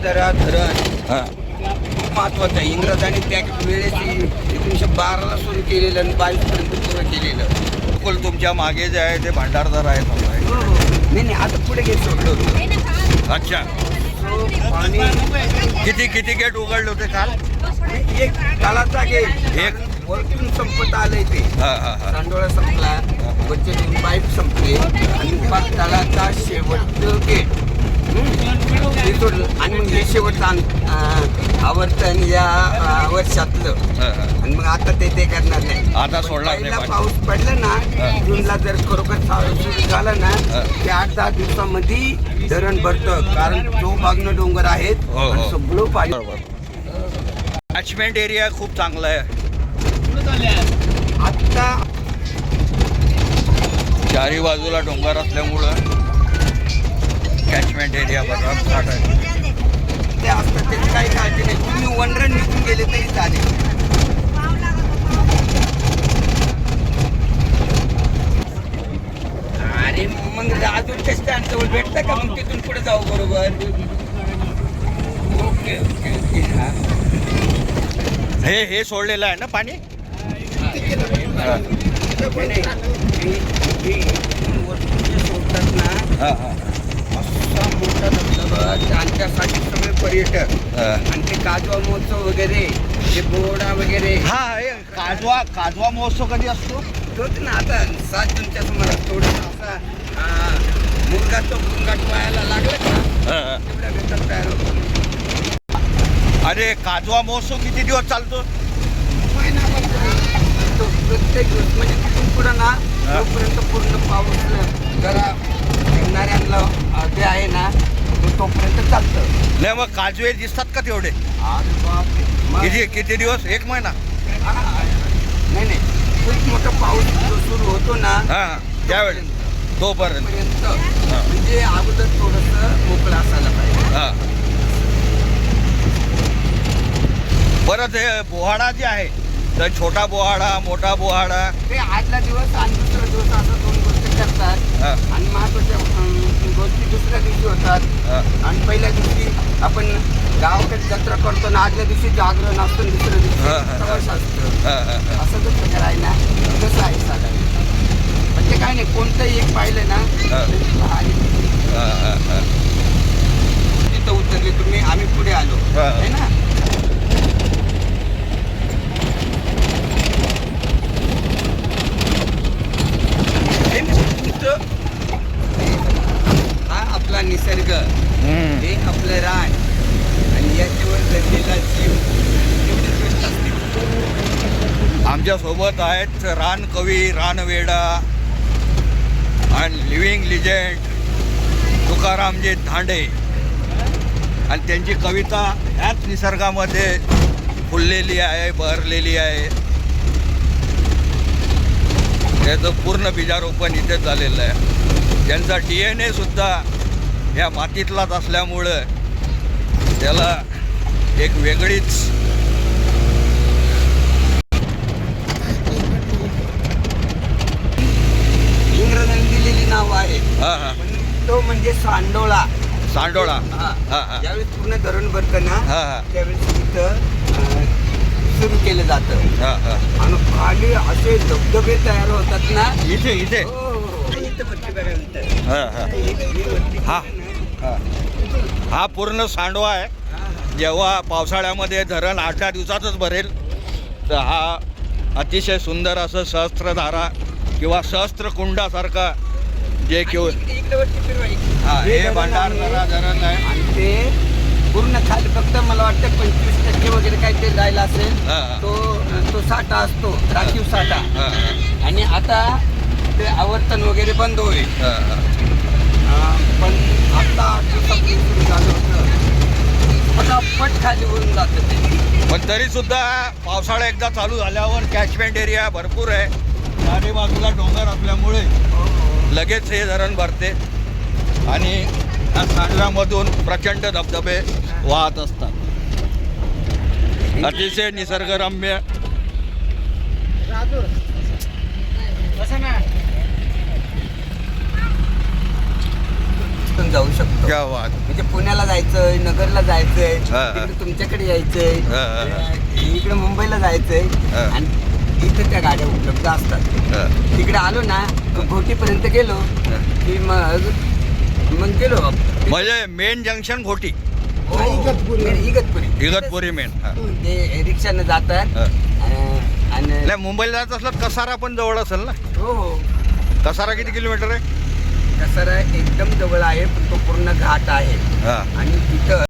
चिखलदरा धरण खूप महत्वाचं आहे. इंग्रजांनी त्या वेळेस 1912ला सुरू केलेलं आणि 22पर्यंत पूर्ण केलेलं. बिलकुल तुमच्या मागे जे आहे ते भंडारदार आहे समजा. नाही आता पुढे गेट सोडलं होतं. अच्छा. पाणी किती गेट उघडले होते काल? एक कालाचा गेट एक वरतून संपत आलंय ते. सांडोळा संपला, वरचे 2 पाईप संपले आणि तळाचा शेवटचं गेट ते सोडलं. आणि मग हे शेवटचं आवर्तन या वर्षातलं. आणि मग आता ते करणार नाही. आता सोडणार नाही. पहिला पाऊस पडला ना जूनला, जर खरोखर सुरू झाला ना ते 8-10 दिवसामध्ये धरण भरतं. कारण जो बाजूनं डोंगर आहेत सगळं पाणी. कॅचमेंट एरिया खूप चांगला आहे. आता चारी बाजूला डोंगर असल्यामुळं कॅचमेंट एरिया भरपूर आहे. ते असतं त्याची काही काळजी नाही. तुम्ही वनरन निघून गेले तरी चालेल. अरे मग अजून स्टँड जवळ भेटतं का? मग तिथून पुढे जाऊ. बरोबर. Okay okay okay. हा हे सोडलेलं आहे ना पाणी. सोडतात ना असा मोठा धबधबा त्यांच्यासाठी सगळे पर्यटक. आणि ते काजवा महोत्सव वगैरे, ते बोर्डा वगैरे. काजवा महोत्सव कधी असतो? तोच ना आता 7 जूनच्या सुमारास. थोडं असा मुलगा तो गुंगाट पाहायला लागला का तेवढ्या वेळात तयार होतो. अरे काजवा महोत्सव किती दिवस चालतो? तो प्रत्येक दिवस म्हणजे तिथून पुढं ना तोपर्यंत पूर्ण पाऊस जरा येणाऱ्यांना जे आहे ना तोपर्यंत चालतं. नाही मग काजवे दिसतात का तेवढे? अरे बापरे. किती दिवस? 1 महिना? नाही खूप मोठा पाऊस जो सुरू होतो ना त्यावेळेस तोपर्यंत म्हणजे अगोदर थोडंसं मोकळं असायला पाहिजे. परत हे बोहाडा जे आहे तर छोटा बोहाडा, मोठा बोहाडा, ते आदला दिवस आणि दुसरा दिवस असं 2 गोष्टी करतात. आणि महत्वाच्या गोष्टी दुसऱ्या दिवशी होतात. आणि पहिल्या दिवशी आपण गावाकडे जत्रा करतो ना, आदल्या दिवशी जागरण असतं, दुसऱ्या दिवशी प्रवास असतं. असं जसं करायला ना तसं आहे साधारण. म्हणजे काय नाही, कोणतंही एक पाहिलं ना तिथं उतरले तुम्ही, आम्ही पुढे आलो आहे ना. हा आपला निसर्ग, हे आपलं रान आणि याच्यावर जगलेला जीव एवढीच गोष्ट असते. आमच्या सोबत आहेत रानकवी, रानवेडा आणि लिव्हिंग लिजेंड तुकारामजी धांडे. आणि त्यांची कविता ह्याच निसर्गामध्ये फुललेली आहे, बहरलेली आहे. त्याचं पूर्ण बीजारोपण इथेच झालेलं आहे. त्यांचा DNA सुद्धा या मातीतलाच असल्यामुळं त्याला एक वेगळीच इंग्रजांनी दिलेली नाव आहे. तो म्हणजे सांडोळा. ज्यावेळेस पूर्ण धरण भरतं ना त्यावेळेस तिथं सुरू केलं जातं. आणि खाली असे धबधबे तयार होतात ना इथे हा पूर्ण सांडवा आहे. जेव्हा पावसाळ्यामध्ये धरण 8 दिवसातच भरेल तर हा अतिशय सुंदर असं सहस्त्रधारा किंवा सहस्त्रकुंडासारखा जे हे भंडारदरा धरण आहे. आणि ते पूर्ण खाली फक्त मला वाटतं 25% वगैरे काही ते जायला असेल. तो साठा असतो, राखीव साठा. आणि आता ते आवर्तन वगैरे बंद होईल. पण आता सुरू झालं होतं, पटापट खाली वरून जातं ते. पण तरी सुद्धा पावसाळा एकदा चालू झाल्यावर कॅचमेंट एरिया भरपूर आहे. चारी बाजूला डोंगर असल्यामुळे लगेच हे धरण भरते आणि या सांडव्यामधून प्रचंड धबधबे वाहत असतात. अतिशय निसर्गरम्य. जाऊ शकतो. क्या बात. म्हणजे पुण्याला जायचं, नगरला जायचं, हा. तिकडे तुमच्याकडे यायचंय, हा. इकडे मुंबईला जायचंय हा. आणि इथे त्या गाड्या उपलब्ध असतात. तिकडे आलो ना घोटीपर्यंत गेलो की मग गेलो म्हणजे main junction Ghoti, Igatpuri main. ते रिक्षाने जातात. आणि नाही, मुंबईला जात असलं कसारा पण जवळ असेल ना. हो, कसारा किती किलोमीटर आहे? कसं एकदम जवळ आहे, पण तो पूर्ण घाट आहे हा. आणि तिथं